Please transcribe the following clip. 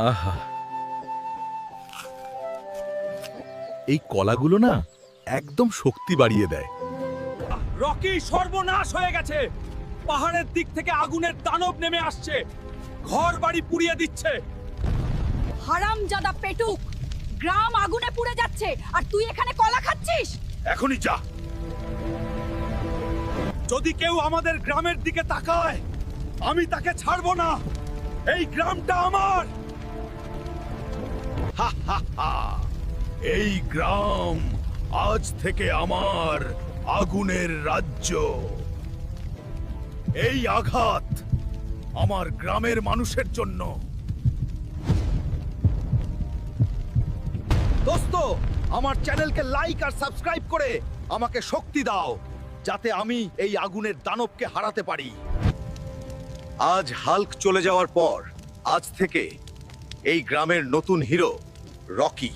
আহা, এই কলাগুলো না একদম শক্তি বাড়িয়ে দেয়। রকি সর্বনাশ হয়ে গেছে। পাহাড়ের দিক থেকে আগুনের দানব নেমে আসছে, ঘর বাড়ি পুড়িয়ে দিচ্ছে। হারামজাদা পেটুক, গ্রাম আগুনে পুড়ে যাচ্ছে আর তুই এখানে কলা খাচ্ছিস? এখনই যা। যদি কেউ আমাদের গ্রামের দিকে তাকায়, আমি তাকে ছাড়বো না। এই গ্রামটা আমার। এই গ্রাম আজ থেকে আমার, আগুনের রাজ্য। এই আঘাত আমার গ্রামের মানুষের জন্য। দোস্ত, আমার চ্যানেলকে লাইক আর সাবস্ক্রাইব করে আমাকে শক্তি দাও, যাতে আমি এই আগুনের দানবকে হারাতে পারি। আজ হাল্ক চলে যাওয়ার পর আজ থেকে এই গ্রামের নতুন হিরো রকি।